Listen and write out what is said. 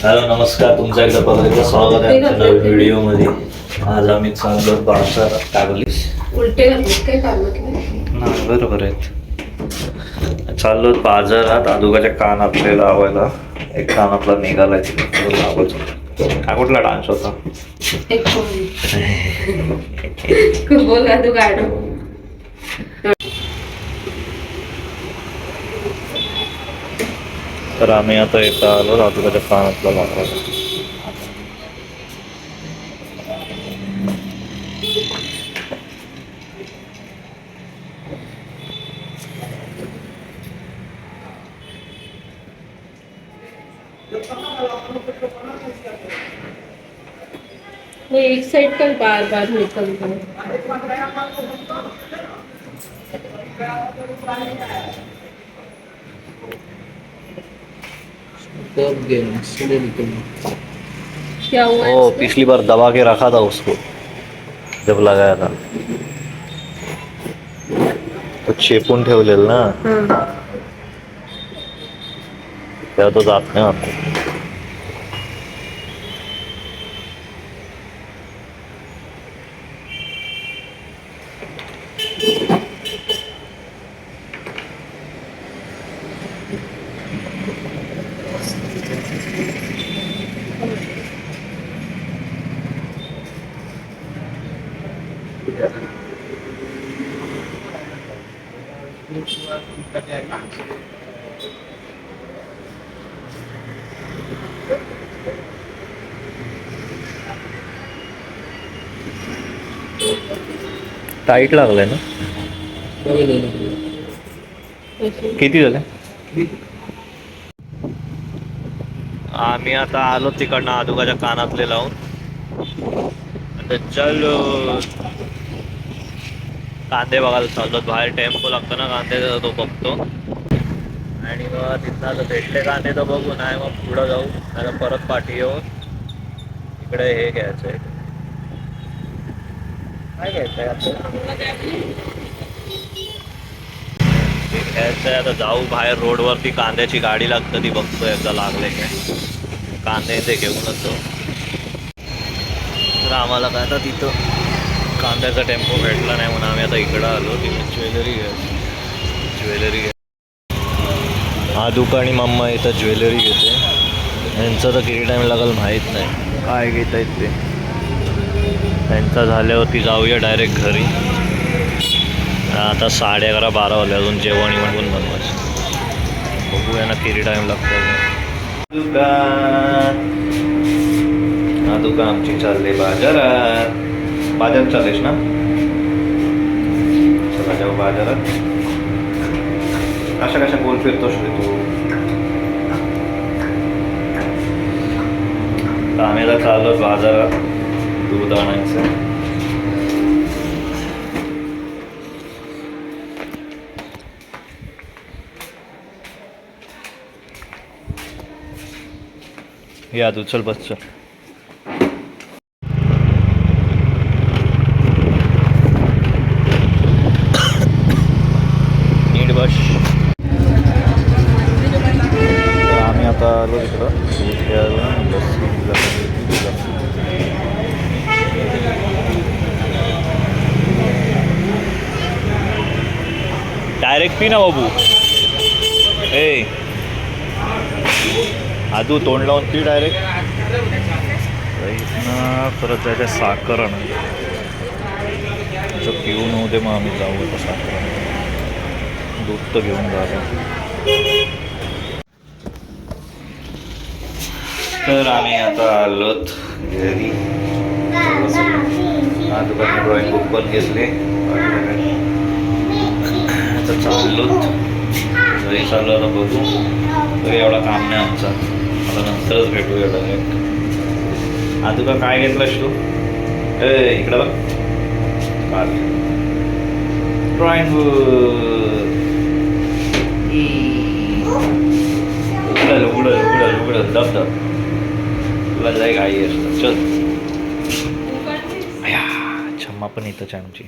Hello नमस्कार, तुमचं एकदा परत एकदा स्वागत आहे आमच्या नवीन व्हिडिओमध्ये. आज आम्ही चाललो बाजारात. काय बोलीस? उलटे काय काम नाही बरोबर आहेत. चाललो बाजारात आदोगाच्या कान आपल्याला लावायला. एक कान आपला निघालाय तिथे लावायचा. हा कुठला डान्स होता? बोल तू गाणं. तर आम्ही आता इथं आलो आदोगाच्या कानातला लावायला. वो एक साइड का बार बार निकलता है. क्या हुआ? ओ पिछली बार दबा के रखा था उसको जब लगाया था तो चेपून ठेवलेलं ना, तेव्हा तो जात नाही आता. टाईट लागलाय ना. किती झाले? आम्ही आता आलो तिकडनं आदोगाच्या कानातले लावून. आता चल कांदे बघायला चाललो. बाहेर टेम्पो लागतो ना कांद्याचा, तो बघतो आणि मग तिथं आता भेटले कांदे तर बघू, नाही मग पुढं जाऊ, नाही परत पाठी येऊन इकडे हे घ्यायचं आहे. काय घ्यायचंय घ्यायचंय आता. जाऊ बाहेर रोडवरती, कांद्याची गाडी लागतं ती बघतो एकदा लागले काय. कांदे ते घेऊनच जाऊ. तर आम्हाला काय आता तिथं कांद्याचा टेम्पो भेटला नाही म्हणून आम्ही आता इकडं आलो. तिथे ज्वेलरी आदुका आणि मम्मा इथं ज्वेलरी घेते. यांचं तर किती टाईम लागेल माहीत नाही. काय घेत आहेत ते. त्यांचा झाल्यावरती जाऊया डायरेक्ट घरी. आता 11:30-12 वाजले, अजून जेवण पण बनवायचं. बघूया ना किती टाईम लागतो. आदुका आमची चालले बाजारात. बाजारात चाललेस ना? चला जाऊ बाजारात. कशा कशा गोल फिरतोस रे तू? आम्ही आता चाललो बाजारात दूध आणायचं. या तू चल, बस चल. नीट बस. तर आम्ही आता आलो तिकडं दूध घ्यायला. डायरेक्ट पी ना बाबू. ए आदू तोंड लावून पी डायरेक्ट. ना परत त्याच्या साखर आण पिऊन होऊ दे, मग आम्ही जाऊ आता साखर. दूध तर घेऊन जातो. तर आम्ही आता आलोत घरी. आदूबाजू ड्रॉइंग बुक पण घेतले. आता चाललोत घरी. चाललो आता बघू. तरी एवढा काम नाही आमचा. आता नंतरच भेटूया डायरेक्ट. आदुका काय घेतलास तू? इकडं बघ. काल ड्रॉइंग उघडं दब दब. तुला जाय घाई असतं. चल. छम्मा पण इथंच आहे आमची.